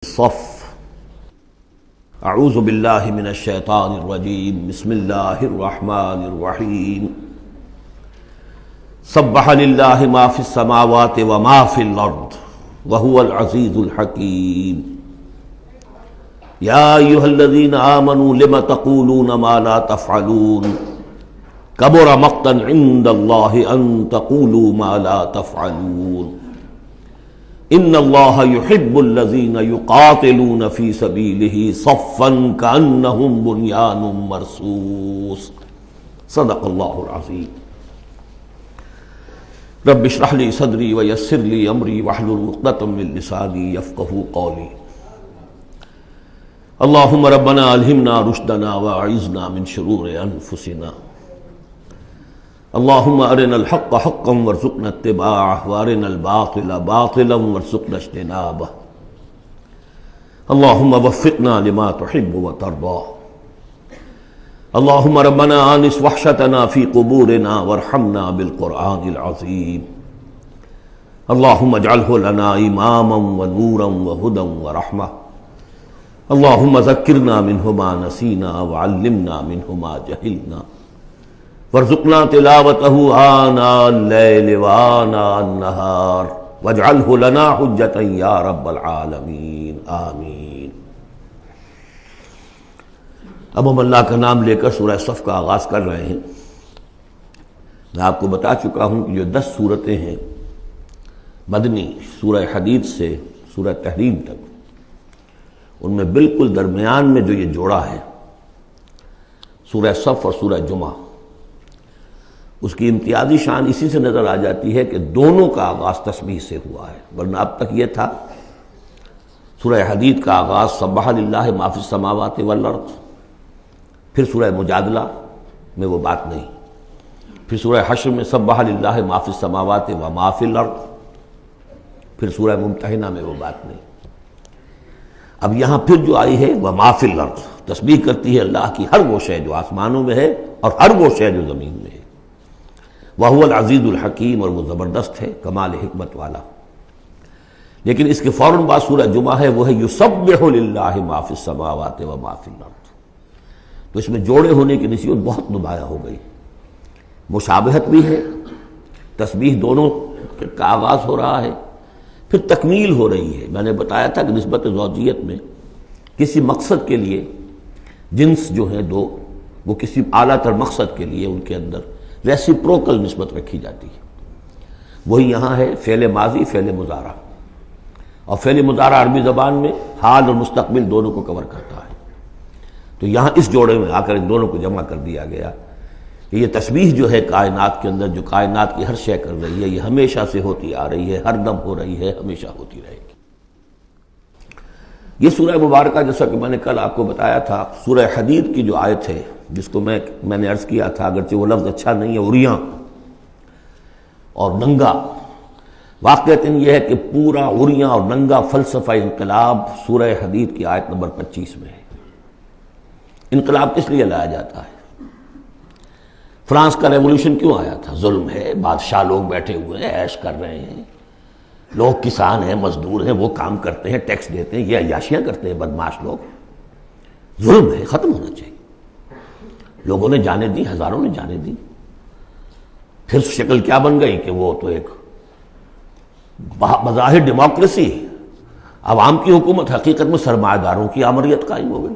صف اعوذ باللہ من الشیطان الرجیم بسم اللہ الرحمن الرحیم سبح للہ ما فی السماوات وما فی الارض وهو العزیز الحکیم یا ایھا الذین آمنوا لم تقولون ما لا تفعلون کبر مقتا عند اللہ ان تقولوا ما لا تفعلون ان اللہ یحب الذین یقاتلون فی سبیلہ صفا کأنہم بنیان مرصوص صدق اللہ العظیم رب اشرح لی صدری ویسر لی امری واحلل عقدۃ من لسانی یفقہوا قولی اللہم ربنا الہمنا رشدنا واعذنا من شرور انفسنا اللہم ارنا الحق حقا وارزقنا اتباعہ وارنا الباطل باطلا وارزقنا اجتنابہ اللہم وفقنا لما تحب وترضى اللہم ربنا آنس وحشتنا فی قبورنا وارحمنا بالقرآن العظیم اللہم اجعلہ لنا اماما ونورا وہدا ورحمہ اللہم ذکرنا منہ ما نسینا وعلمنا منہ ما جہلنا وارزقنا تلاوته آناء الليل وآناء النهار واجعله لنا حجة یا رب العالمین آمین۔ اب ہم اللہ کا نام لے کر سورہ صف کا آغاز کر رہے ہیں۔ میں آپ کو بتا چکا ہوں کہ جو 10 سورتیں ہیں مدنی، سورہ حدید سے سورہ تحریم تک، ان میں بالکل درمیان میں جو یہ جوڑا ہے سورہ صف اور سورہ جمعہ، اس کی امتیازی شان اسی سے نظر آ جاتی ہے کہ دونوں کا آغاز تسبیح سے ہوا ہے، ورنہ اب تک یہ تھا سورہ حدید کا آغاز سبح للہ ما فی السماوات والارض، پھر سورہ مجادلہ میں وہ بات نہیں، پھر سورہ حشر میں سبح للہ ما فی السماوات وما فی الارض، پھر سورہ ممتحنہ میں وہ بات نہیں۔ اب یہاں پھر جو آئی ہے وما فی الارض، تسبیح کرتی ہے اللہ کی ہر وہ شے جو آسمانوں میں ہے اور ہر وہ شے جو زمین میں ہے۔ وَهُوَ الْعَزِيزُ الْحَكِيمُ، اور وہ زبردست ہے، کمال حکمت والا۔ لیکن اس کے فوراً بعد سورہ جمعہ ہے، وہ ہے يُسَبِّحُ لِلَّهِ مَا فِي السَّمَاوَاتِ وَمَا فِي الْأَرْضِ، تو اس میں جوڑے ہونے کی نسبت بہت نمایاں ہو گئی، مشابہت بھی ہے، تسبیح دونوں کا آغاز ہو رہا ہے، پھر تکمیل ہو رہی ہے۔ میں نے بتایا تھا کہ نسبت زوجیت میں کسی مقصد کے لیے جنس جو ہیں دو، وہ کسی اعلیٰ تر مقصد کے لیے ان کے اندر ریسیپروکل نسبت رکھی جاتی ہے۔ وہی یہاں ہے فعل ماضی، فعل مضارع، اور فعل مضارع عربی زبان میں حال اور مستقبل دونوں کو کور کرتا ہے، تو یہاں اس جوڑے میں آ کر ان دونوں کو جمع کر دیا گیا کہ یہ تسبیح جو ہے کائنات کے اندر، جو کائنات کی ہر شے کر رہی ہے، یہ ہمیشہ سے ہوتی آ رہی ہے، ہر دم ہو رہی ہے، ہمیشہ ہوتی رہے گی۔ یہ سورہ مبارکہ جیسا کہ میں نے کل آپ کو بتایا تھا، سورہ حدید کی جو آیت ہے، جس کو میں نے عرض کیا تھا، اگرچہ وہ لفظ اچھا نہیں ہے، عریاں اور ننگا، واقعتاً یہ ہے کہ پورا عریاں اور ننگا فلسفہ انقلاب سورہ حدید کی آیت نمبر 25 میں ہے۔ انقلاب کس لیے لایا جاتا ہے؟ فرانس کا ریولوشن کیوں آیا تھا؟ ظلم ہے، بادشاہ لوگ بیٹھے ہوئے ہیں، عیش کر رہے ہیں، لوگ کسان ہیں، مزدور ہیں، وہ کام کرتے ہیں، ٹیکس دیتے ہیں، یہ عیاشیاں کرتے ہیں بدمعاش لوگ، ظلم ہے، ختم ہونا چاہیے۔ لوگوں نے جانے دی، ہزاروں نے جانے دی، پھر شکل کیا بن گئی کہ وہ تو ایک بظاہر ڈیموکریسی، عوام کی حکومت، حقیقت میں سرمایہ داروں کی آمریت قائم ہو گئی۔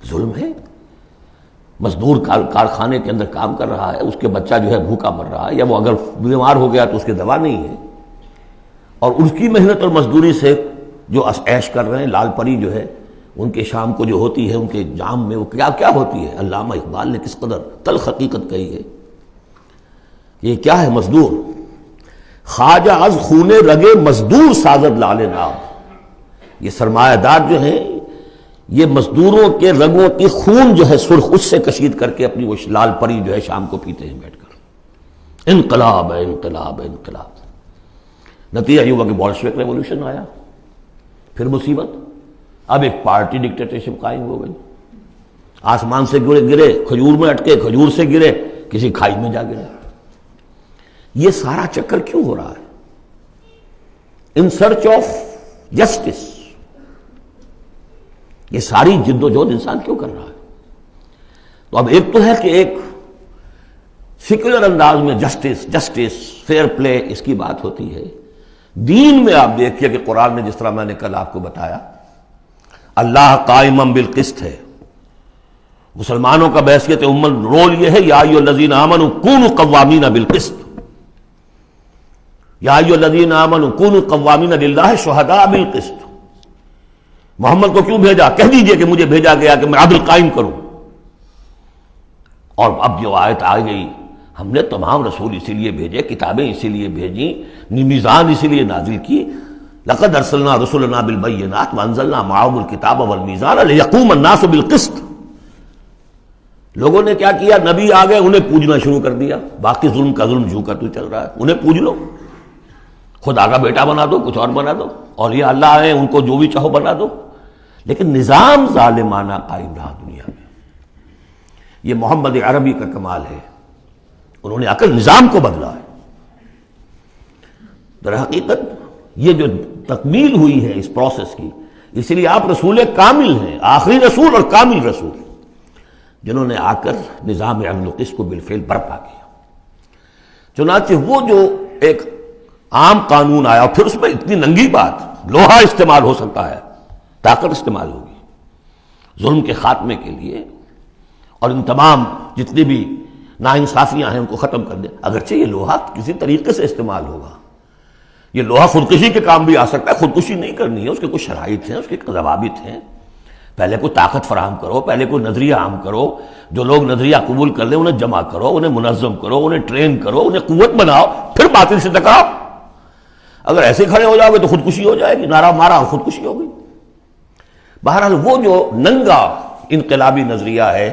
ظلم ہے، مزدور کارخانے کے اندر کام کر رہا ہے، اس کے بچہ جو ہے بھوکا مر رہا ہے، یا وہ اگر بیمار ہو گیا تو اس کی دوا نہیں ہے، اور اس کی محنت اور مزدوری سے جو عیش کر رہے ہیں، لال پری جو ہے ان کے شام کو جو ہوتی ہے، ان کے جام میں وہ کیا کیا ہوتی ہے، علامہ اقبال نے کس قدر تلخ حقیقت کہی ہے۔ یہ کیا ہے؟ مزدور، خواجہ از خون رگے مزدور سازد لال ناب، یہ سرمایہ دار جو ہیں، یہ مزدوروں کے رگوں کی خون جو ہے سرخ، اس سے کشید کر کے اپنی وہ لال پری جو ہے شام کو پیتے ہیں بیٹھ کر۔ انقلاب ہے، انقلاب ہے، انقلاب۔ نتیجہ یہ ہوا کہ بولشوک ریولوشن آیا، پھر مصیبت، اب ایک پارٹی ڈکٹیٹرشپ قائم ہو گئی، آسمان سے گرے، کھجور میں اٹکے، کھجور سے گرے، کسی کھائی میں جا گرے۔ یہ سارا چکر کیوں ہو رہا ہے؟ ان سرچ آف جسٹس، یہ ساری جد و جہد انسان کیوں کر رہا ہے؟ تو اب ایک تو ہے کہ ایک سیکولر انداز میں جسٹس فیئر پلے اس کی بات ہوتی ہے. دین میں آپ دیکھیے کہ قرآن نے جس طرح میں نے کل آپ کو بتایا اللہ قائم بالقسط ہے. مسلمانوں کا بحیثیت امت رول یہ ہے یا ایھا الذین آمنوا کونوا قوامین بالقسط، یا ایھا الذین آمنوا کونوا قوامین للہ شہداء بالقسط. محمد کو کیوں بھیجا؟ کہہ دیجئے کہ مجھے بھیجا گیا کہ میں عدل قائم کروں. اور اب جو آیت آ گئی، ہم نے تمام رسول اسی لیے بھیجے، کتابیں اسی لیے بھیجیں، میزان اسی لیے نازل کی. لقد ارسلنا رسلنا بالبینات وانزلنا معهم الکتاب والمیزان لیقوم الناس بالقسط. لوگوں نے کیا کیا؟ نبی آ گئے، انہیں پوجنا شروع کر دیا. باقی ظلم کا ظلم جھو کر تو چل رہا ہے، انہیں پوج لو، خدا کا بیٹا بنا دو، کچھ اور بنا دو، اور یہ اللہ آئے ان کو جو بھی چاہو بنا دو. لیکن نظام ظالمانہ قائم رہا دنیا میں. یہ محمد عربی کا کمال ہے، انہوں نے آ کر نظام کو بدلا ہے. در حقیقت یہ جو تکمیل ہوئی ہے اس پروسیس کی، اس لیے آپ رسول کامل ہیں، آخری رسول اور کامل رسول، جنہوں نے آ کر نظام عدل و قسط کو بالفعل برپا کیا. چنانچہ وہ جو ایک عام قانون آیا، پھر اس میں اتنی ننگی بات، لوہا استعمال ہو سکتا ہے، طاقت استعمال ہوگی ظلم کے خاتمے کے لیے، اور ان تمام جتنی بھی ناانصافیاں ہیں ان کو ختم کر دیں. اگرچہ یہ لوہا کسی طریقے سے استعمال ہوگا، یہ لوہا خودکشی کے کام بھی آ سکتا ہے. خودکشی نہیں کرنی ہے، اس کے کچھ شرائط ہیں، اس کے ضوابط ہیں. پہلے کوئی طاقت فراہم کرو، پہلے کوئی نظریہ عام کرو، جو لوگ نظریہ قبول کر لیں انہیں جمع کرو، انہیں منظم کرو، انہیں ٹرین کرو، انہیں قوت بناؤ، پھر باطل سے ٹکراؤ. اگر ایسے کھڑے ہو جاؤ گے تو خودکشی ہو جائے گی، نعرہ مارا اور خودکشی ہو گئی. بہرحال وہ جو ننگا انقلابی نظریہ ہے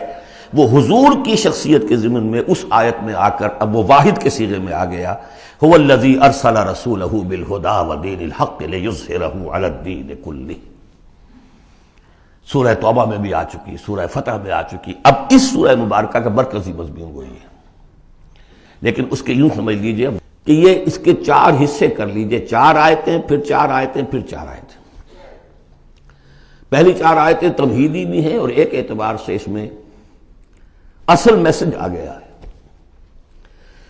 وہ حضور کی شخصیت کے ضمن میں اس آیت میں آ کر اب وہ واحد کے صیغے میں آ گیا. هو الذی ارسل رسولہ بالہدی ودین الحق لیظہرہ علی الدین کلہ. سورہ توبہ میں بھی آ چکی، سورہ فتح میں آ چکی. اب اس سورہ مبارکہ کا مرکزی مضمون وہی ہے، لیکن اس کے یوں سمجھ لیجئے کہ یہ اس کے 4 حصے کر لیجئے، 4 آیتیں، پھر 4 آیتیں، پھر 4 آیتیں. پہلی 4 آیتیں تمہیدی بھی ہیں، اور ایک اعتبار سے اس میں اصل میسج آ گیا ہے.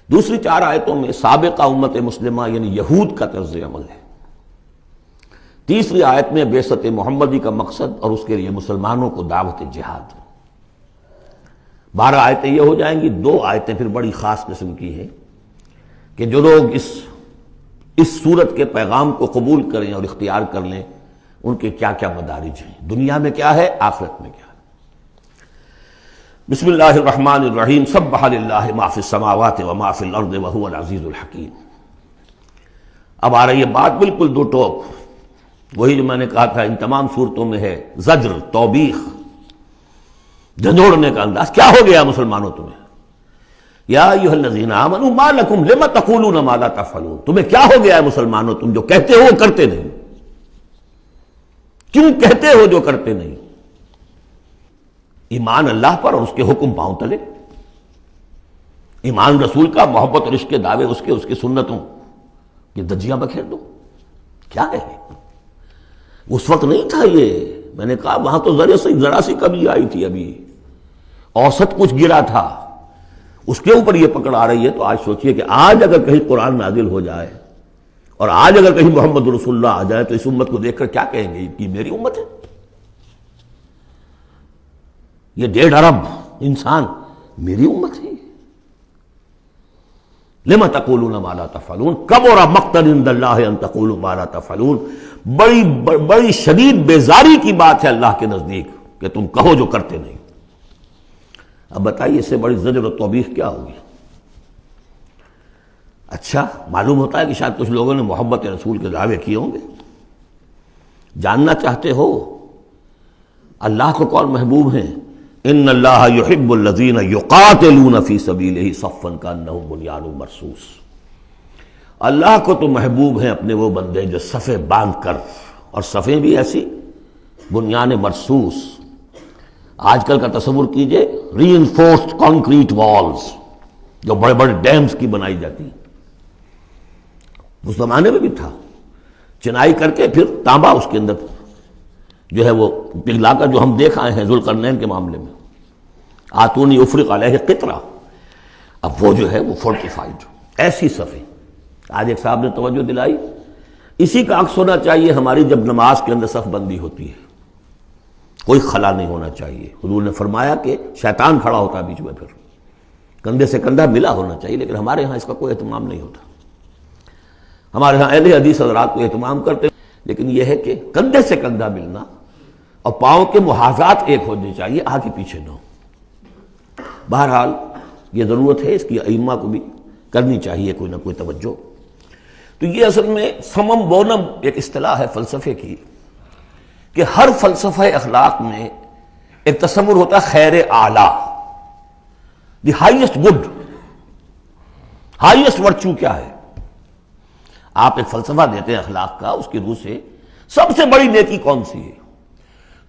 دوسری 4 آیتوں میں سابقہ امت مسلمہ یعنی یہود کا طرز عمل ہے. تیسری آیت میں بعثت محمدی کا مقصد اور اس کے لیے مسلمانوں کو دعوت جہاد. 12 آیتیں یہ ہو جائیں گی. 2 آیتیں پھر بڑی خاص قسم کی ہیں کہ جو لوگ اس صورت کے پیغام کو قبول کریں اور اختیار کر لیں ان کے کیا کیا مدارج ہیں، دنیا میں کیا ہے، آخرت میں کیا ہے. بسم اللہ الرحمن الرحیم. سبح للہ ما فی السماوات وما فی الارض وہو العزیز الحکیم. اب آ رہی ہے بات بالکل دو ٹوک، وہی جو میں نے کہا تھا ان تمام صورتوں میں ہے زجر، توبیخ، جھنجھوڑنے کا انداز. کیا ہو گیا مسلمانوں تمہیں؟ یا ایھا الذین آمنوا ما لکم لم تقولون ما لا تفعلون. تمہیں کیا ہو گیا ہے مسلمانوں، تم جو کہتے ہو وہ کرتے نہیں؟ کیوں کہتے ہو جو کرتے نہیں؟ ایمان اللہ پر اور اس کے حکم پاؤں تلے، ایمان رسول کا، محبت اور عشق کے دعوے اس کے سنتوں یہ دجیاں بکھیر دو. کیا ہے اس وقت نہیں تھا یہ. میں نے کہا وہاں تو ذرا سی کمی آئی تھی، ابھی اوسط کچھ گرا تھا، اس کے اوپر یہ پکڑ آ رہی ہے. تو آج سوچئے کہ آج اگر کہیں قرآن نازل ہو جائے اور آج اگر کہیں محمد رسول اللہ آ جائے تو اس امت کو دیکھ کر کیا کہیں گے کہ میری امت ہے. یہ 1.5 ارب انسان میری امت ہے. لما تقولون ما لا تفعلون کبر مقتا عند اللہ ان تقولوا ما لا تفعلون. بڑی شدید بیزاری کی بات ہے اللہ کے نزدیک کہ تم کہو جو کرتے نہیں. اب بتائیے اس سے بڑی زجر و توبیخ کیا ہوگی؟ اچھا معلوم ہوتا ہے کہ شاید کچھ لوگوں نے محبت رسول کے دعوے کیے ہوں گے. جاننا چاہتے ہو اللہ کو کون محبوب ہیں؟ ان اللہ یحب الذین یقاتلون فی سبیلہ صفا کانہم بنیان مرصوص. اللہ کو تو محبوب ہیں اپنے وہ بندے جو صفیں باندھ کر، اور صفیں بھی ایسی بنیان مرصوص. آج کل کا تصور کیجئے ری انفورسڈ کانکریٹ والز جو بڑے بڑے ڈیمز کی بنائی جاتی، اس زمانے میں بھی تھا. چنائی کر کے پھر تانبا اس کے اندر جو ہے وہ پگھلا کر جو ہم دیکھ آئے ہیں ذوالقرنین کے معاملے میں، آتونی افرق علیہ قطرہ، اب وہ جو ہے وہ فورٹیفائڈ ایسی صفیں. آج ایک صاحب نے توجہ دلائی، اسی کا عکس ہونا چاہیے ہماری جب نماز کے اندر صف بندی ہوتی ہے، کوئی خلا نہیں ہونا چاہیے. حضور نے فرمایا کہ شیطان کھڑا ہوتا ہے بیچ میں، پھر کندھے سے کندھا ملا ہونا چاہیے، لیکن ہمارے ہاں اس کا کوئی اہتمام نہیں ہوتا. ہمارے ہاں اہل حدیث حضرات کو اہتمام کرتے، لیکن یہ ہے کہ کندھے سے کندھا ملنا اور پاؤں کے محاذات ایک ہونے چاہیے، آگے پیچھے نہ ہو. بہرحال یہ ضرورت ہے، اس کی ائمہ کو بھی کرنی چاہیے کوئی نہ کوئی توجہ. تو یہ اصل میں سمم بونم ایک اصطلاح ہے فلسفے کی، کہ ہر فلسفہ اخلاق میں ایک تصور ہوتا ہے خیر اعلیٰ، the highest good, highest virtue کیا ہے. آپ ایک فلسفہ دیتے ہیں اخلاق کا، اس کی روح سے سب سے بڑی نیکی کون سی ہے،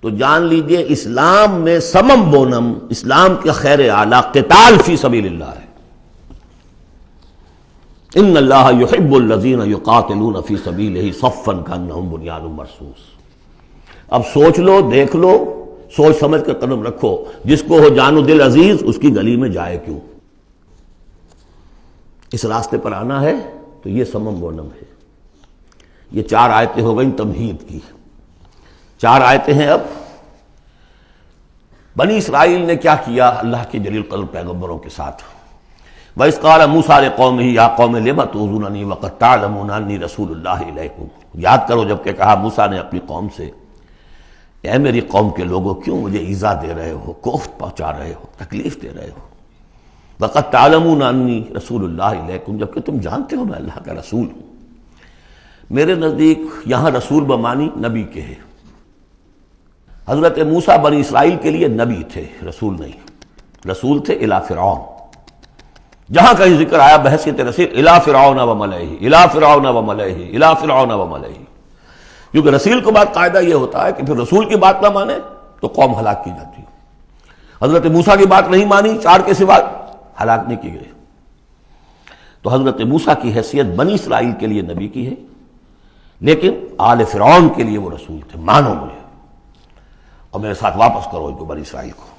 تو جان لیجئے اسلام میں سمم بونم، اسلام کا خیر اعلیٰ قتال فی سبیل اللہ ہے. ان اللہ یحب الذین یقاتلون فی سبیلہ صفا کانہم بنیان مرصوص. اب سوچ لو، دیکھ لو، سوچ سمجھ کر قدم رکھو. جس کو ہو جان و دل عزیز، اس کی گلی میں جائے کیوں. اس راستے پر آنا ہے تو یہ سمم بونم ہے. یہ 4 آیتیں ہو گئیں تمہید کی. 4 آیتیں ہیں اب. بنی اسرائیل نے کیا کیا اللہ کے جلیل قدر پیغمبروں کے ساتھ. وَإِذْ قَالَ مُوسَىٰ لِقَوْمِهِ يَا قَوْمِ لِمَ تُؤْذُونَنِي وَقَدْ تَعْلَمُونَ أَنِّي رَسُولُ اللَّهِ إِلَيْكُمْ. یاد کرو جب کہ کہا موسیٰ نے اپنی قوم سے، اے میری قوم کے لوگوں کیوں مجھے ایذا دے رہے ہو، کوفت پہنچا رہے ہو، تکلیف دے رہے ہو. وَقَدْ تَعْلَمُونَ أَنِّي رَسُولُ اللَّهِ إِلَيْكُمْ، جبکہ تم جانتے ہو میں اللہ کا رسول ہوں. میرے نزدیک یہاں رسول بمانی نبی کے ہے. حضرت موسیٰ بنی اسرائیل کے لیے نبی تھے، رسول نہیں. رسول تھے الی فرعون. جہاں کہیں ذکر آیا بحیثیت رسول الی فرعون وملئہ، الی فرعون وملئہ، الی فرعون وملئہ. کیونکہ رسول کے بعد قاعدہ یہ ہوتا ہے کہ پھر رسول کی بات نہ مانے تو قوم ہلاک کی جاتی ہے. حضرت موسیٰ کی بات نہیں مانی، 4 کے سوا ہلاک نہیں کی گئے. تو حضرت موسیٰ کی حیثیت بنی اسرائیل کے لیے نبی کی ہے، لیکن آل فرعون کے لیے وہ رسول تھے. مانو مجھے اور میرے ساتھ واپس کرو ان کو، بنی اسرائیل کو.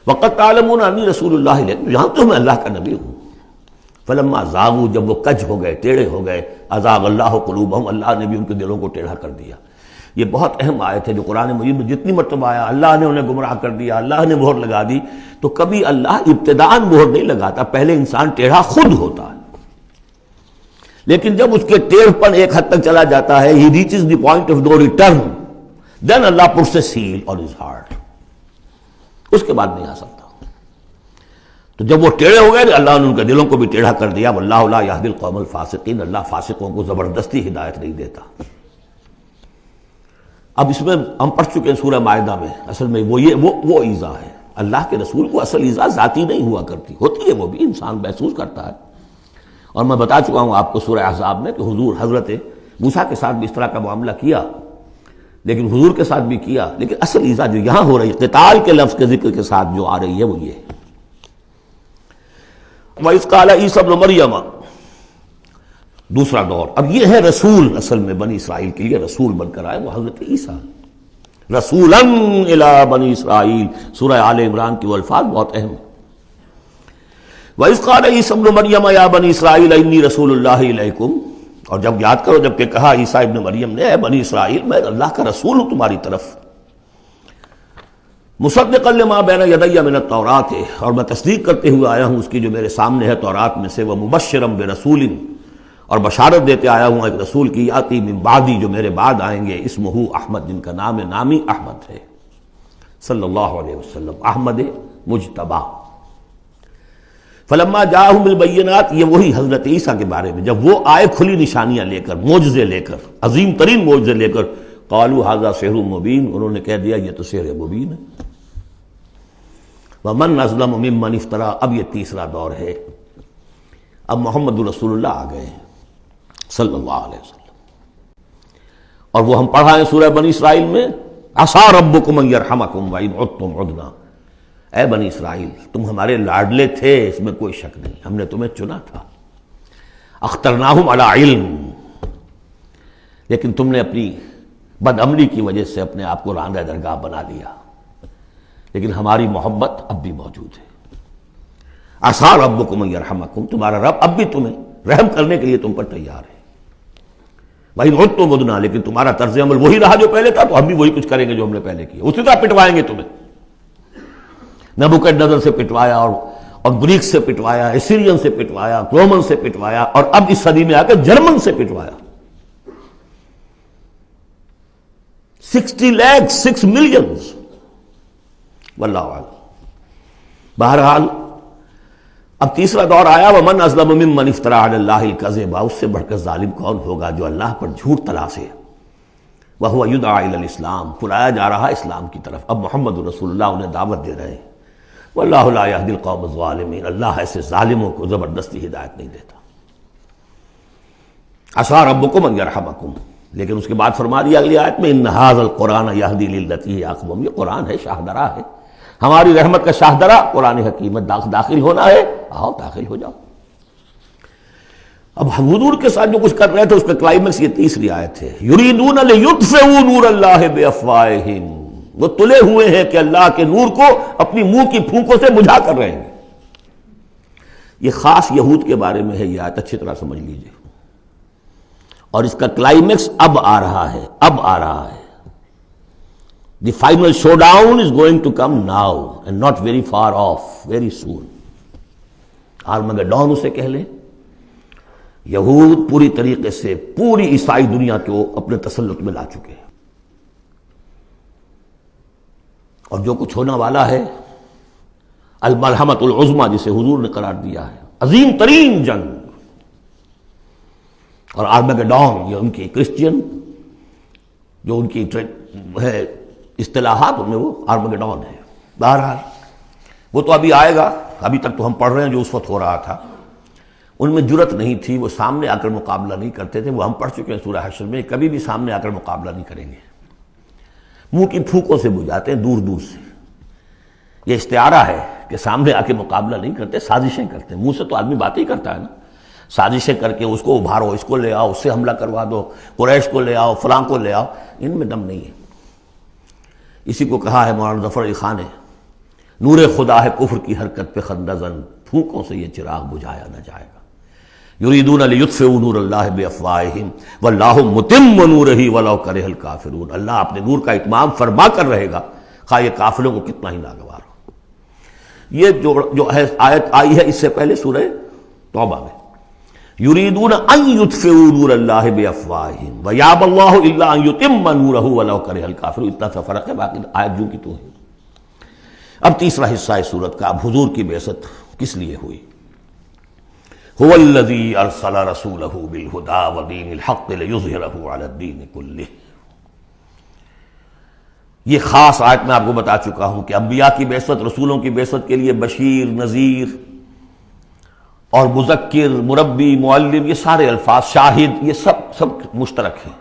وقت تعلمون انی رسول اللہ علیکم، یہاں تو میں اللہ کا نبی ہوں. فلما زاغوا، جب وہ کج ہو گئے، ٹیڑھے ہو گئے، ازاغ اللہ قلوبہم، اللہ نے بھی ان کے دلوں کو ٹیڑھا کر دیا. یہ بہت اہم آیت ہے جو قرآن مجید میں جتنی مرتبہ آیا اللہ نے انہیں گمراہ کر دیا، اللہ نے مہر لگا دی. تو کبھی اللہ ابتداءً مہر نہیں لگاتا، پہلے انسان ٹیڑھا خود ہوتا ہے، لیکن جب اس کے ٹیڑھ پن ایک حد تک چلا جاتا ہے، he reaches the point of no return, then Allah puts a seal on his heart. اس کے بعد نہیں آ سکتا. تو جب وہ ٹیڑھے ہو گئے اللہ نے ان کے دلوں کو بھی ٹیڑھا کر دیا. واللہ لا یہدی القوم الفاسقین، اللہ فاسقوں کو زبردستی ہدایت نہیں دیتا. اب اس میں ہم پڑھ چکے ہیں سورہ مائدہ میں، اصل میں وہ ایذا ہے. اللہ کے رسول کو اصل ایذا ذاتی نہیں ہوا کرتی، ہوتی ہے وہ بھی، انسان محسوس کرتا ہے. اور میں بتا چکا ہوں آپ کو سورہ احزاب میں کہ حضور حضرت موسیٰ کے ساتھ بھی اس طرح کا معاملہ کیا، لیکن حضور کے ساتھ بھی کیا. لیکن اصل ایذا جو یہاں ہو رہی ہے قتال کے لفظ کے ذکر کے ساتھ جو آ رہی ہے وہ یہ ہے. وَإِذْ قَالَ عِيسَى ابْنُ مَرْيَمَ، دوسرا دور. اب یہ ہے رسول، اصل میں بنی اسرائیل کے لیے رسول بن کر آئے وہ حضرت عیسیٰ. رسولاً الی بنی اسرائیل، سورہ آل عمران کی وہ الفاظ بہت اہم. وَإِذْ قَالَ عِيسَى ابْنُ مَرْيَمَ يَا بَنِي إِسْرَائِيلَ إِنِّي رَسُولُ اللَّهِ إِلَيْكُمْ. اور جب یاد کرو جب کہ کہا عیسیٰ ابن مریم نے، اے بنی اسرائیل میں اللہ کا رسول ہوں تمہاری طرف. مصدقا لما بین یدی من التوراۃ، اور میں تصدیق کرتے ہوئے آیا ہوں اس کی جو میرے سامنے ہے تورات میں سے. ومبشرا برسول، اور بشارت دیتے آیا ہوں ایک رسول کی، یاتی من بعدی، جو میرے بعد آئیں گے، اسمہ احمد، جن کا نامی احمد ہے صلی اللہ علیہ وسلم، احمد مجتبی. فلما جاءہم بالبینات، یہ وہی حضرت عیسیٰ کے بارے میں جب وہ آئے کھلی نشانیاں لے کر، معجزے لے کر، عظیم ترین معجزے لے کر، قالوا ھذا سحر مبین، انہوں نے کہہ دیا یہ تو سحر مبین ہے. ومن اظلم ممن افترا، اب یہ تیسرا دور ہے. اب محمد رسول اللہ آ گئے ہیں صلی اللہ علیہ وسلم، اور وہ ہم پڑھا ہے سورہ بنی اسرائیل میں، عسیٰ ربکم ان یرحمکم وان عدتم عدنا. اے بنی اسرائیل تم ہمارے لاڈلے تھے، اس میں کوئی شک نہیں، ہم نے تمہیں چنا تھا. اخترناہم علی علم، لیکن تم نے اپنی بد عملی کی وجہ سے اپنے آپ کو راندہ درگاہ بنا لیا، لیکن ہماری محبت اب بھی موجود ہے۔ عسیٰ ربکم ان یرحمکم، تمہارا رب اب بھی تمہیں رحم کرنے کے لیے تم پر تیار ہے۔ وَإِنْ عُدْتُمْ عُدْنَا، لیکن تمہارا طرز عمل وہی رہا جو پہلے تھا، تو ہم بھی وہی کچھ کریں گے جو ہم نے پہلے کیا، اسی طرح پٹوائیں گے تمہیں۔ نبوکڈنیزر سے پٹوایا اور گریک سے پٹوایا، اسیرین سے پٹوایا، رومن سے پٹوایا، اور اب اس صدی میں آ کر جرمن سے پٹوایا۔ 60 لاکھ 6 ملین، واللہ اعلم۔ بہرحال اب تیسرا دور آیا، وَمَنْ أَظْلَمُ مِمَّنِ افْتَرَىٰ عَلَى اللَّهِ الْكَذِبَ، اس سے بڑھ کر ظالم کون ہوگا جو اللہ پر جھوٹ تلاسے۔ وَهُوَ يُدْعَىٰ إِلَى الْإِسْلَامِ، بلایا جا رہا ہے اسلام کی طرف، اب محمد رسول اللہ انہیں دعوت دے رہے ہیں۔ وَاللَّهُ لَا يَهْدِي الْقَوْمَ الظَّالِمِينَ، اللہ ایسے ظالموں کو زبردستی ہدایت نہیں دیتا۔ عسیٰ ربکم ان یرحمکم، لیکن اس کے بعد فرما دیا اگلی آیت میں ان ھذا القرآن یہدی للتی ہی اقوم، یہ قرآن ہے شاہدرا ہے، ہماری رحمت کا شاہدرا قرآن حکیم ہے، داخل ہونا ہے آؤ داخل ہو جاؤ۔ اب حضور کے ساتھ جو کچھ کر رہے تھے اس کا کلائمیکس یہ تیسری آیت ہے، یریدون لیطفئوا نور اللہ بافواہہم، وہ تلے ہوئے ہیں کہ اللہ کے نور کو اپنی منہ کی پھونکوں سے بجھا کر رہے ہیں۔ یہ خاص یہود کے بارے میں ہے یہ آیت، اچھی طرح سمجھ لیجئے، اور اس کا کلائمیکس اب آ رہا ہے، اب آ رہا ہے۔ The final showdown is going to come now and not very far off, very soon. Armageddon اسے کہہ لیں۔ یہود پوری طریقے سے پوری عیسائی دنیا کو اپنے تسلط میں لا چکے ہیں، اور جو کچھ ہونے والا ہے الملحمۃ العظمیٰ جسے حضور نے قرار دیا ہے، عظیم ترین جنگ، اور آرمگڈون یہ ان کی کرسچین جو ان کی ہے اصطلاحات ان میں وہ آرمگڈون ہے۔ بہرحال وہ تو ابھی آئے گا، ابھی تک تو ہم پڑھ رہے ہیں جو اس وقت ہو رہا تھا، ان میں جرت نہیں تھی، وہ سامنے آ کر مقابلہ نہیں کرتے تھے، وہ ہم پڑھ چکے ہیں سورہ حشر میں، کبھی بھی سامنے آ کر مقابلہ نہیں کریں گے، منہ کی پھونکوں سے بجھاتے ہیں دور دور سے۔ یہ استعارہ ہے کہ سامنے آ کے مقابلہ نہیں کرتے، سازشیں کرتے ہیں، منہ سے تو آدمی بات ہی کرتا ہے نا، سازشیں کر کے اس کو ابھارو، اس کو لے آؤ، اس سے حملہ کروا دو، قریش کو لے آؤ، فلاں کو لے آؤ، ان میں دم نہیں ہے۔ اسی کو کہا ہے مولانا ظفر علی خان نے، نور خدا ہے کفر کی حرکت پہ خندزن، پھونکوں سے یہ چراغ بجھایا نہ جائے گا۔ یریدون لیطفئوا نور اللہ بافواہہم واللہ متم نورہ ولو کرہ الکافرون، اللہ اپنے نور کا اتمام فرما کر رہے گا خواہ یہ کافروں کو کتنا ہی ناگوار ہو۔ یہ جو ہے آیت آئی ہے اس سے پہلے سورہ توبہ میں، یریدون ان یطفئوا نور اللہ بافواہہم ویابی اللہ الا ان یتم نورہ ولو کرہ الکافرون، اتنا سا فرق ہے، باقی آیت جو کی تو ہے۔ اب تیسرا حصہ ہے سورت کا، اب حضور کی بعثت کس لیے ہوئی؟ هو الذی ارسل رسولہ بالہدی ودین الحق لیظہرہ علی الدین کلہ۔ یہ خاص آیت میں آپ کو بتا چکا ہوں کہ انبیاء کی بعثت، رسولوں کی بعثت کے لیے بشیر، نذیر اور مذکر، مربی، معلم، یہ سارے الفاظ، شاہد، یہ سب مشترک ہیں۔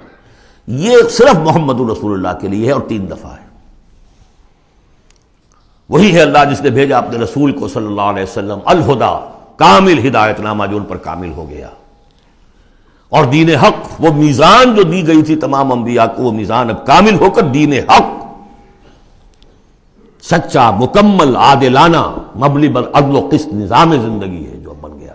یہ صرف محمد رسول اللہ کے لیے ہے اور 3 دفعہ ہے۔ وہی ہے اللہ جس نے بھیجا اپنے رسول کو صلی اللہ علیہ وسلم، الہدا، کامل ہدایت نامہ جو ان پر کامل ہو گیا، اور دین حق، وہ میزان جو دی گئی تھی تمام انبیاء کو، وہ میزان اب کامل ہو کر دین حق، سچا، مکمل، عادلانہ، مبنی بر عدل و قسط نظام زندگی ہے جو بن گیا۔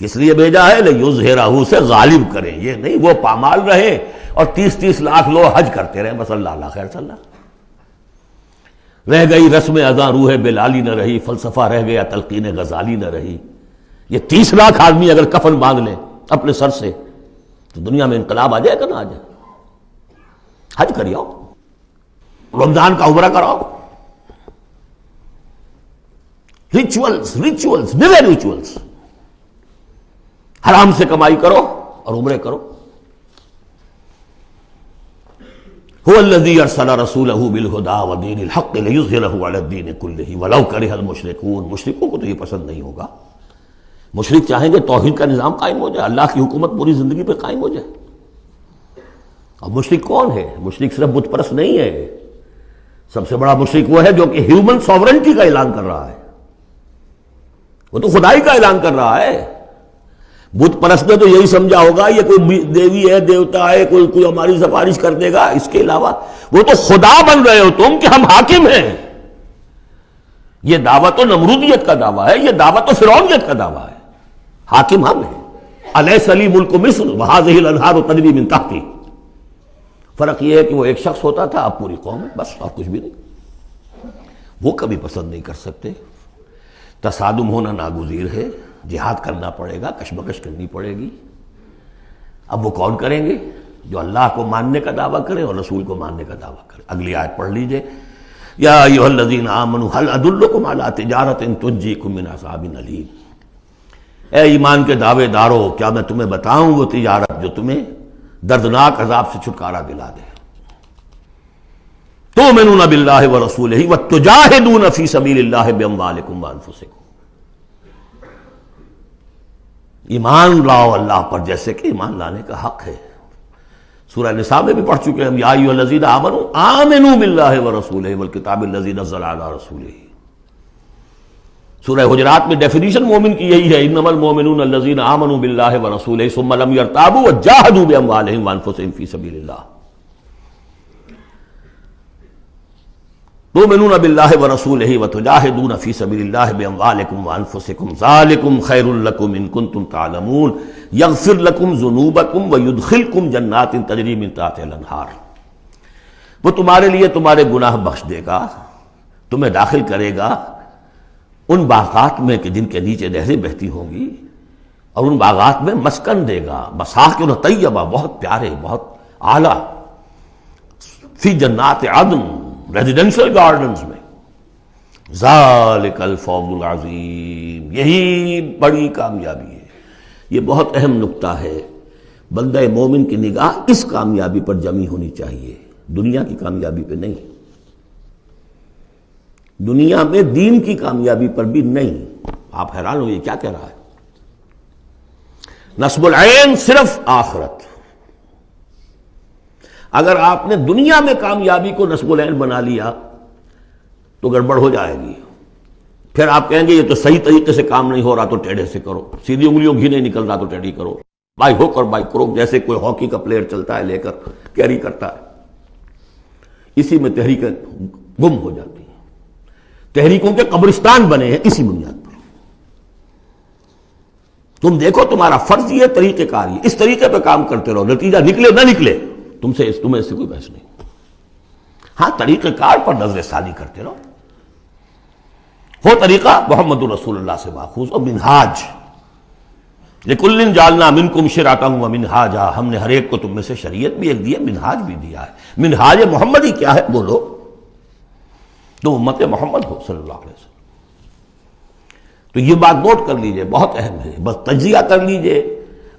کس لیے بھیجا ہے؟ لیظہرہ، سے غالب کریں، یہ نہیں وہ پامال رہے اور 30 لاکھ لوگ حج کرتے رہے، بس اللہ خیر صلی اللہ۔ رہ گئی رسم اذاں روح بلالی نہ رہی، فلسفہ رہ گیا تلقین غزالی نہ رہی۔ یہ 30 لاکھ آدمی اگر کفن باندھ لیں اپنے سر سے تو دنیا میں انقلاب آ جائے گا، نہ آ جائے؟ حج کریاؤ، رمضان کا عمرہ کراؤ، ریچولز، نئے ریچولز، حرام سے کمائی کرو اور عمرے کرو۔ هو الذی ارسل رسولہ بالہدی ودین الحق لیظہرہ علی الدین کلہ ولو کرہ المشرکون۔ مشرکوں کو تو یہ پسند نہیں ہوگا، مشرک چاہیں گے توحید کا نظام قائم ہو جائے، اللہ کی حکومت پوری زندگی پہ قائم ہو جائے۔ اب مشرک کون ہے؟ مشرک صرف بت پرست نہیں ہے، سب سے بڑا مشرک وہ ہے جو کہ ہیومن ساورنٹی کا اعلان کر رہا ہے، وہ تو خدائی کا اعلان کر رہا ہے۔ بت پرست نے تو یہی سمجھا ہوگا یہ کوئی دیوی ہے، دیوتا ہے، کوئی ہماری سفارش کر دے گا. اس کے علاوہ وہ تو خدا بن رہے ہو تم کہ ہم حاکم ہیں. یہ دعویٰ تو نمرودیت کا دعویٰ ہے، یہ دعویٰ تو فرعونیت کا دعویٰ ہے. حاکم ہم ہیں. الیس لی ملک مصر وہذہ الانہار تجری من تحتی. فرق یہ ہے کہ وہ ایک شخص ہوتا تھا، اب پوری قوم ہے، بس اور کچھ بھی نہیں. وہ کبھی پسند نہیں کر سکتے. تصادم ہونا ناگزیر ہے، جہاد کرنا پڑے گا، کشمکش کرنی پڑے گی. اب وہ کون کریں گے؟ جو اللہ کو ماننے کا دعویٰ کرے اور رسول کو ماننے کا دعویٰ کرے. اگلی آیت پڑھ لیجئے. یا ایھا الذین آمنوا هل ادلکم علی تجارۃ تنجیکم من عذاب علیم. اے ایمان کے دعوے دارو، کیا میں تمہیں بتاؤں وہ تجارت جو تمہیں دردناک عذاب سے چھٹکارا دلا دے. تؤمنون باللہ ورسولہ وتجاہدون فی سبیل اللہ باموالکم وانفسکم. ایمان لاؤ اللہ پر جیسے کہ ایمان لانے کا حق ہے. سورہ نساء میں بھی پڑھ چکے ہم، یا ایھا الذین آمنوا آمنوا باللہ ورسولہ والکتاب الذی نزل علی رسولہ. سورہ حجرات میں ڈیفینیشن مومن کی یہی ہے، انما المؤمنون الذین آمنوا باللہ ورسولہ ثم لم یرتابوا وجاہدوا باموالہم وانفسہم فی سبیل اللہ. تؤمنون باللہ ورسولہ وتجاہدون فی سبیل اللہ باموالکم وانفسکم ذالکم خیر لکم ان کنتم تعلمون یغفر لکم ذنوبکم ویدخلکم جنات تجری من تحتہا الانہار. وہ تمہارے لیے تمہارے گناہ بخش دے گا، تمہیں داخل کرے گا ان باغات میں کہ جن کے نیچے نہریں بہتی ہوں گی، اور ان باغات میں مسکن دے گا، مساکن طیبہ، بہت پیارے، بہت اعلیٰ، فی جنات عدن، ریزیڈینشل گارڈنز میں. ذالک الفوز العظیم، یہی بڑی کامیابی ہے. یہ بہت اہم نکتہ ہے. بندہ مومن کی نگاہ اس کامیابی پر جمی ہونی چاہیے، دنیا کی کامیابی پہ نہیں، دنیا میں دین کی کامیابی پر بھی نہیں. آپ حیران ہو یہ کیا کہہ رہا ہے؟ نصب العین صرف آخرت. اگر آپ نے دنیا میں کامیابی کو نصب العین بنا لیا تو گڑبڑ ہو جائے گی. پھر آپ کہیں گے یہ تو صحیح طریقے سے کام نہیں ہو رہا تو ٹیڑھے سے کرو، سیدھی انگلیوں گھی نہیں نکل رہا تو ٹیڑھی کرو، بائی ہوک اور بائی کروک، جیسے کوئی ہاکی کا پلیئر چلتا ہے لے کر کیری کرتا ہے. اسی میں تحریکیں گم ہو جاتی ہیں. تحریکوں کے قبرستان بنے ہیں اسی بنیاد پر. تم دیکھو تمہارا فرض یہ طریقہ کار، اس طریقے پہ کام کرتے رہو، نتیجہ نکلے نہ نکلے تمہیں اس سے کوئی بحث نہیں. ہاں طریقہ کار پر نظر ثانی کرتے رہو. وہ طریقہ محمد رسول اللہ سے ماخوذ. اور منہاج لِكُلٍّ جَعَلْنَا مِنْكُمْ شِرْعَةً وَمِنْهَاجًا، ہم نے ہر ایک کو تم میں سے شریعت بھی ایک دی ہے، منہاج بھی دیا ہے. منہاج محمدی کیا ہے بولو؟ تم امت محمد ہو صلی اللہ علیہ وسلم. تو یہ بات نوٹ کر لیجئے، بہت اہم ہے. بس تجزیہ کر لیجئے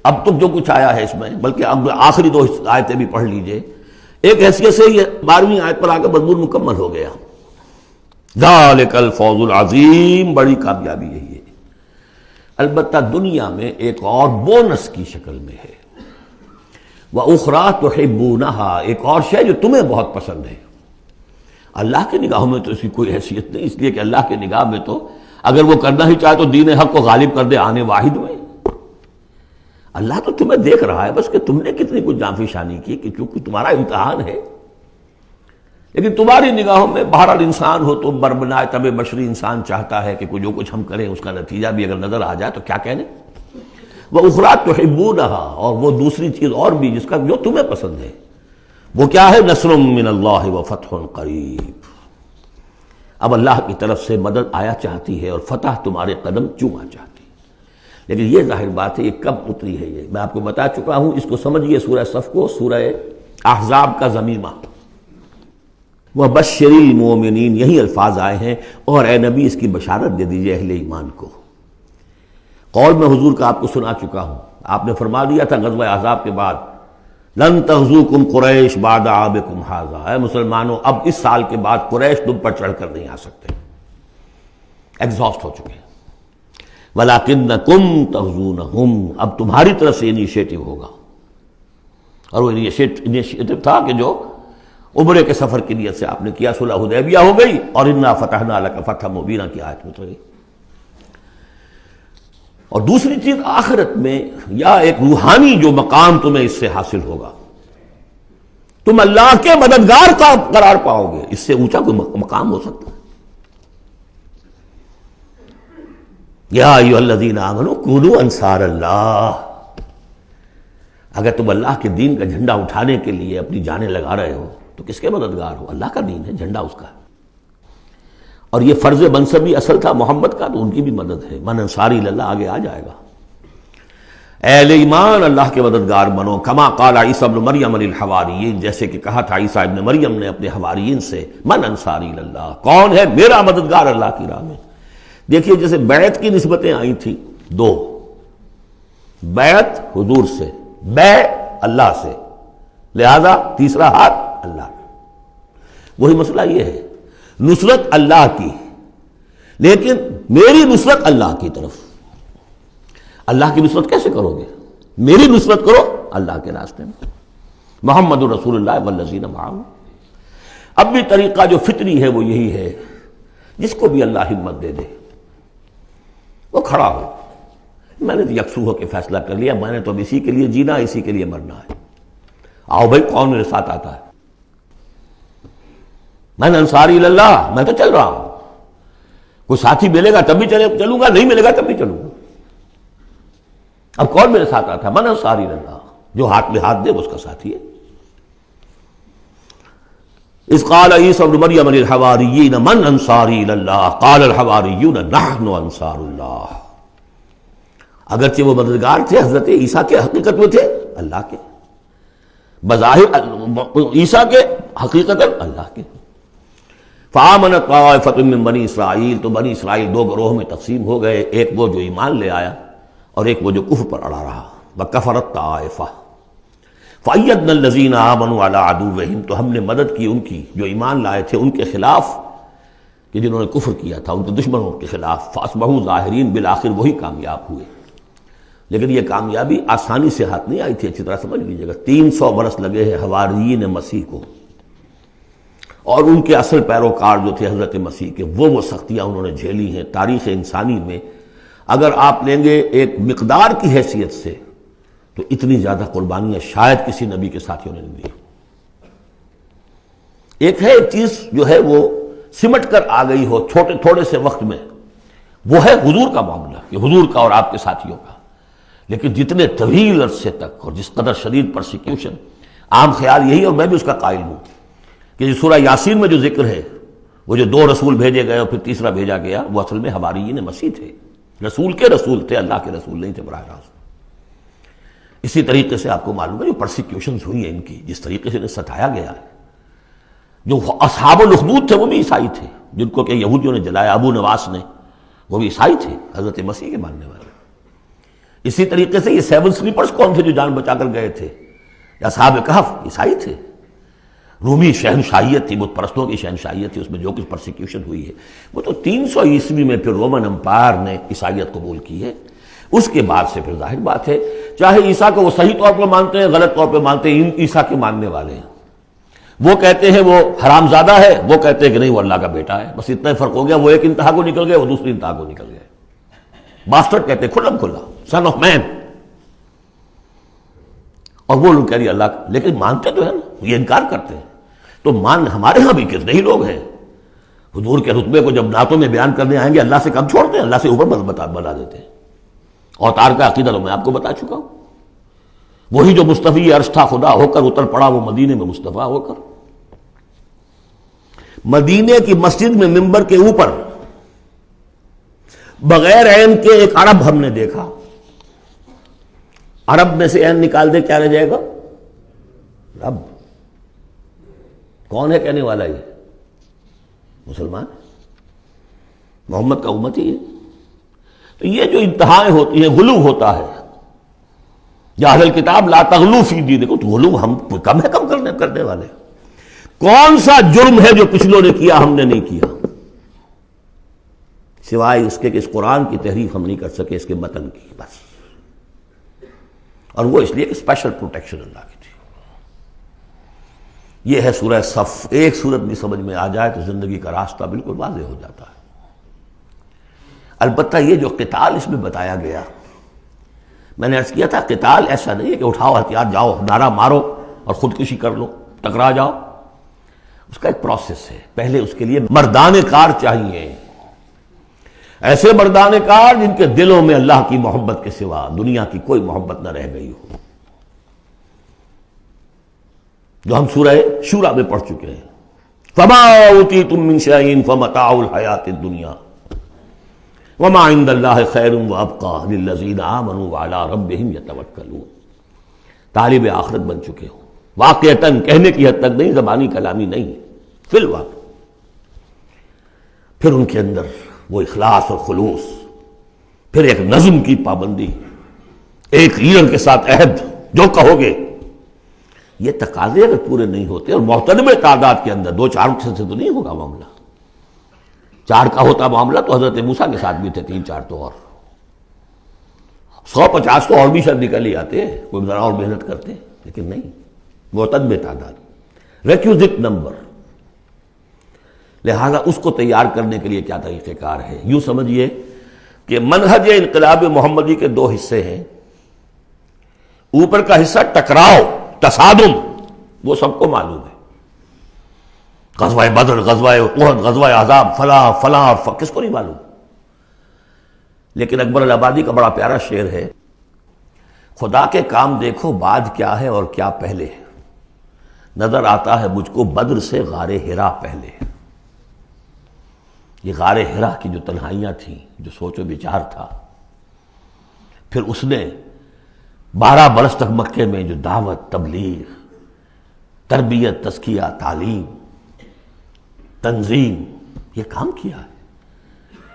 اب تک جو کچھ آیا ہے اس میں، بلکہ اب آخری دو آیتیں بھی پڑھ لیجئے. ایک حیثیت سے یہ 12ویں آیت پر آ کے مضمون مکمل ہو گیا. ذالک الفوز العظیم، بڑی کامیابی یہی ہے. البتہ دنیا میں ایک اور بونس کی شکل میں ہے. وَأُخْرَىٰ تُحِبُّونَهَا، ایک اور شے جو تمہیں بہت پسند ہے. اللہ کی نگاہوں میں تو اس کی کوئی حیثیت نہیں، اس لیے کہ اللہ کی نگاہ میں تو اگر وہ کرنا ہی چاہے تو دین حق کو غالب کر دے آنے واحد میں. اللہ تو تمہیں دیکھ رہا ہے بس کہ تم نے کتنی کچھ جانفی شانی کی، کہ چونکہ تمہارا امتحان ہے. لیکن تمہاری نگاہوں میں بہرحال انسان ہو تو بربنائے طبع بشری انسان چاہتا ہے کہ جو کچھ ہم کریں اس کا نتیجہ بھی اگر نظر آ جائے تو کیا کہنے. وَأُخْرَىٰ تُحِبُّونَهَا، اور وہ دوسری چیز اور بھی جس کا جو تمہیں پسند ہے. وہ کیا ہے؟ نصر من اللہ وفتح قریب. اب اللہ کی طرف سے مدد آیا چاہتی ہے اور فتح تمہارے قدم چوما چاہتی ہے. لیکن یہ ظاہر بات ہے یہ کب اتری ہے، یہ میں آپ کو بتا چکا ہوں. اس کو سمجھیے سورہ صف کو سورہ احزاب کا ضمیمہ. وَبَشِّرِ الْمُؤْمِنِينَ، یہی الفاظ آئے ہیں، اور اے نبی اس کی بشارت دے دیجئے اہل ایمان کو. قول میں حضور کا آپ کو سنا چکا ہوں. آپ نے فرما دیا تھا غزوہ احزاب کے بعد، لن تغزوکم قریش بعد عامکم ھذا، اے مسلمانوں اب اس سال کے بعد قریش تم پر چڑھ کر نہیں آ سکتے، ایگزاسٹ ہو چکے. وَلَٰكِنَّکُمْ تَغْزُونَہُمْ، اب تمہاری طرف سے انیشیٹو ہوگا. اور وہ انیشیٹو تھا کہ جو عمرے کے سفر کی نیت سے آپ نے کیا. صلح حدیبیہ ہو گئی اور اِنَّا فَتَحْنَا لَكَ فَتْحًا مُبِینًا کی آیت اتر گئی. اور دوسری چیز آخرت میں یا ایک روحانی جو مقام تمہیں اس سے حاصل ہوگا، تم اللہ کے مددگار کا قرار پاؤ گے، اس سے اونچا کوئی مقام ہو سکتا ہے؟ یا ایھا الذین آمنوا کونوا انصار اللہ، اگر تم اللہ کے دین کا جھنڈا اٹھانے کے لیے اپنی جانیں لگا رہے ہو تو کس کے مددگار ہو؟ اللہ کا دین ہے، جھنڈا اس کا ہے، اور یہ فرض منصبی اصل تھا محمد کا، تو ان کی بھی مدد ہے۔ من انصاری اللہ آگے آ جائے گا۔ اہل ایمان اللہ کے مددگار بنو، کما قال عیسیٰ ابن مریم للحواریین، جیسے کہ کہا تھا عیسیٰ ابن مریم نے اپنے حواریین سے، من انصاری اللہ، کون ہے میرا مددگار اللہ کی راہ میں۔ دیکھیے جیسے بیعت کی نسبتیں آئی تھیں دو، بیعت حضور سے، بیع اللہ سے، لہذا تیسرا ہاتھ اللہ۔ وہی مسئلہ یہ ہے، نصرت اللہ کی، لیکن میری نصرت اللہ کی طرف۔ اللہ کی نصرت کیسے کرو گے؟ میری نصرت کرو اللہ کے راستے میں، محمد رسول اللہ والذین معہ۔ اب بھی طریقہ جو فطری ہے وہ یہی ہے، جس کو بھی اللہ ہمت دے دے وہ کھڑا ہو۔ میں نے تو یکسو ہو کے فیصلہ کر لیا، میں نے تو اب اسی کے لیے جینا، اسی کے لیے مرنا ہے، آؤ بھائی کون میرے ساتھ آتا ہے؟ میں انصاری اللہ، میں تو چل رہا ہوں، کوئی ساتھی ملے گا تب بھی چلوں گا، نہیں ملے گا تب بھی چلوں گا۔ اب کون میرے ساتھ آتا ہے؟ من انصاری اللہ، جو ہاتھ میں ہاتھ دے اس کا ساتھی ہے۔ اذ قال عیسیٰ ابن مریم للحواریین من انصاری اللہ قال الحواریون نحن انصار اللہ۔ اگرچہ وہ مددگار تھے حضرت عیسیٰ کے، حقیقت میں تھے اللہ کے، بظاہر عیسیٰ کے، حقیقت اللہ کے۔ فآمنت طائفۃ من بنی اسرائیل، تو بنی اسرائیل دو گروہ میں تقسیم ہو گئے، ایک وہ جو ایمان لے آیا اور ایک وہ جو کفر پر اڑا رہا۔ وکفرت طائفہ فأیدنا الذین آمنوا علی عدوہم، تو ہم نے مدد کی ان کی جو ایمان لائے تھے ان کے خلاف، کہ جنہوں نے کفر کیا تھا ان کے دشمنوں کے خلاف۔ فاصبحوا ظاہرین، بالآخر وہی کامیاب ہوئے۔ لیکن یہ کامیابی آسانی سے ہاتھ نہیں آئی تھی، اچھی طرح سمجھ لیجیے گا۔ 300 برس لگے ہیں حواریین مسیح کو، اور ان کے اصل پیروکار جو تھے حضرت مسیح کے، وہ سختیاں انہوں نے جھیلی ہیں۔ تاریخ انسانی میں اگر آپ لیں گے ایک مقدار کی حیثیت سے تو اتنی زیادہ قربانیاں شاید کسی نبی کے ساتھیوں نے نہیں دی۔ ایک ہے ایک چیز جو ہے وہ سمٹ کر آ گئی ہو تھوڑے سے وقت میں، وہ ہے حضور کا معاملہ، یہ حضور کا اور آپ کے ساتھیوں کا۔ لیکن جتنے طویل عرصے تک اور جس قدر شدید پرسیکیوشن، عام خیال یہی، اور میں بھی اس کا قائل ہوں، کہ سورہ یاسین میں جو ذکر ہے، وہ جو 2 رسول بھیجے گئے اور پھر تیسرا بھیجا گیا، وہ اصل میں حواریین مسیح تھے، رسول کے رسول تھے، اللہ کے رسول نہیں تھے براہ راست۔ اسی طریقے سے آپ کو معلوم ہے جو پرسیکیوشنز ہوئی ہیں ان کی، جس طریقے سے انہیں ستایا گیا ہے، جو اصحاب الاخدود تھے وہ بھی عیسائی تھے، جن کو کہ یہودیوں نے جلایا، ابو نواس نے، وہ بھی عیسائی تھے، حضرت مسیح کے ماننے والے۔ اسی طریقے سے یہ 7 سلیپرز کون تھے جو جان بچا کر گئے تھے؟ اصحاب کہف عیسائی تھے۔ رومی شہنشاہیت تھی، بت پرستوں کی شہنشاہیت تھی، اس میں جو کچھ پرسیکیوشن ہوئی ہے وہ تو 300 عیسوی میں پھر رومن امپائر نے عیسائیت قبول کی ہے۔ اس کے بعد سے پھر ظاہر بات ہے، چاہے عیسیٰ کو وہ صحیح طور پر مانتے ہیں، غلط طور پہ مانتے ہیں، عیسیٰ کے ماننے والے ہیں، وہ کہتے ہیں وہ حرام زادہ ہے، وہ کہتے ہیں کہ نہیں وہ اللہ کا بیٹا ہے، بس اتنا ہی فرق ہو گیا، وہ ایک انتہا کو نکل گئے، وہ دوسری انتہا کو نکل گئے۔ باسٹرڈ کہتے ہیں کھلم کھلا، سن آف مین، اور وہ لوگ کہہ رہے اللہ کا، لیکن مانتے تو ہے نا، یہ انکار کرتے ہیں۔ تو ہمارے ہاں بھی کتنے ہی لوگ ہیں حضور کے رتبے کو جب نعتوں میں بیان کرنے آئیں گے اللہ سے کم چھوڑتے ہیں، اللہ سے اوپر بنا دیتے ہیں۔ اوتار کا عقیدہ تو میں آپ کو بتا چکا ہوں، وہی جو مصطفی عرش تھا خدا ہو کر اتر پڑا وہ مدینے میں مصطفیٰ ہو کر۔ مدینے کی مسجد میں ممبر کے اوپر بغیر عین کے ایک عرب ہم نے دیکھا، عرب میں سے عین نکال دے کیا رہ جائے گا؟ رب۔ کون ہے کہنے والا؟ یہ مسلمان، محمد کا امتی ہے۔ تو یہ جو انتہائیں ہوتی ہیں، غلو ہوتا ہے، یا اہل الکتاب لا تغلو فی دینکم، تو غلو ہم کم ہے کم کرنے والے۔ کون سا جرم ہے جو پچھلوں نے کیا ہم نے نہیں کیا، سوائے اس کے کہ اس قرآن کی تحریف ہم نہیں کر سکے، اس کے متن کی، بس۔ اور وہ اس لیے کہ اسپیشل پروٹیکشن اللہ کی تھی۔ یہ ہے سورہ صف۔ ایک سورت بھی سمجھ میں آ جائے تو زندگی کا راستہ بالکل واضح ہو جاتا ہے۔ البتہ یہ جو قتال اس میں بتایا گیا میں نے عرض کیا تھا قتال ایسا نہیں ہے کہ اٹھاؤ ہتھیار جاؤ نعرہ مارو اور خودکشی کر لو، ٹکرا جاؤ. اس کا ایک پروسیس ہے. پہلے اس کے لیے مردان کار چاہیے، ایسے مردان کار جن کے دلوں میں اللہ کی محبت کے سوا دنیا کی کوئی محبت نہ رہ گئی ہو، جو ہم سورہ شورى میں پڑھ چکے ہیں. فما اوتیتم من شیء فمتاع الحیاۃ الدنیا وما عند اللہ خیر وابقى للذین آمنوا وعلی ربہم یتوکلون. طالب آخرت بن چکے ہو، واقعتاً کہنے کی حد تک نہیں، زبانی کلامی نہیں، فی الواقع. پھر ان کے اندر وہ اخلاص اور خلوص، پھر ایک نظم کی پابندی، ایک لیڈر کے ساتھ عہد، جو کہو گے. یہ تقاضے اگر پورے نہیں ہوتے، اور محترم تعداد کے اندر 2-4 سے تو نہیں ہوگا معاملہ. 4 کا ہوتا معاملہ تو حضرت موسیٰ کے ساتھ بھی تھے، 3-4 تو اور 150 تو اور بھی شاید نکل ہی آتے، کوئی ذرا اور محنت کرتے، لیکن نہیں، معتدل تعداد، ریکوزٹ نمبر. لہذا اس کو تیار کرنے کے لیے کیا طریقہ کار ہے؟ یوں سمجھیے کہ منہج انقلاب محمدی کے 2 حصے ہیں. اوپر کا حصہ ٹکراؤ، تصادم، وہ سب کو معلوم ہے. غزوہ بدر، غزوہ احد، غزوہ احزاب، فلاں فلاں کس کو نہیں معلوم؟ لیکن اکبر الآبادی کا بڑا پیارا شعر ہے، خدا کے کام دیکھو بعد کیا ہے اور کیا پہلے ہے، نظر آتا ہے مجھ کو بدر سے غار حرا پہلے. یہ غار حرا کی جو تنہائیاں تھیں، جو سوچ و بچار تھا، پھر اس نے 12 برس تک مکے میں جو دعوت، تبلیغ، تربیت، تزکیہ، تعلیم، تنظیم، یہ کام کیا ہے.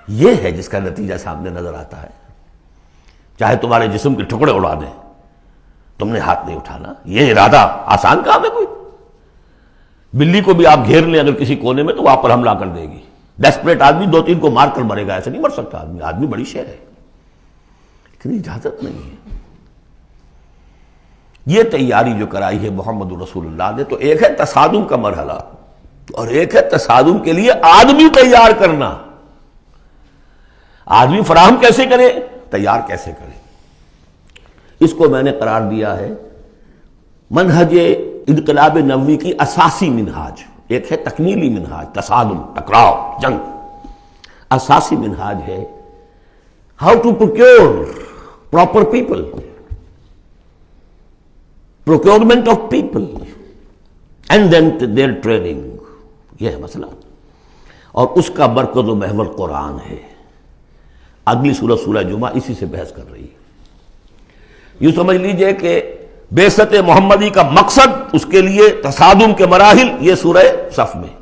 یہ ہے جس کا نتیجہ سامنے نظر آتا ہے. چاہے تمہارے جسم کے ٹکڑے اڑا دیں، تم نے ہاتھ نہیں اٹھانا. یہ ارادہ آسان کام ہے کوئی؟ بلی کو بھی آپ گھیر لیں اگر کسی کونے میں تو وہ آپ پر حملہ کر دے گی. ڈیسپریٹ آدمی 2-3 کو مار کر مرے گا، ایسے نہیں مر سکتا آدمی. آدمی بڑی شے ہے، لیکن اجازت نہیں ہے. یہ تیاری جو کرائی ہے محمد رسول اللہ نے، تو ایک ہے تصادم کا مرحلہ، اور ایک ہے تصادم کے لیے آدمی تیار کرنا. آدمی فراہم کیسے کرے، تیار کیسے کرے. اس کو میں نے قرار دیا ہے منہج انقلاب نبوی کی اساسی منہاج. ایک ہے تکمیلی منہاج، تصادم، ٹکراؤ، جنگ. اساسی منہاج ہے how to procure proper people, procurement of people and then their training. یہ ہے مسئلہ، اور اس کا مرکز و محور قرآن ہے. اگلی سورہ، سورہ جمعہ، اسی سے بحث کر رہی ہے. یوں سمجھ لیجئے کہ بعثت محمدی کا مقصد، اس کے لیے تصادم کے مراحل، یہ سورہ صف میں.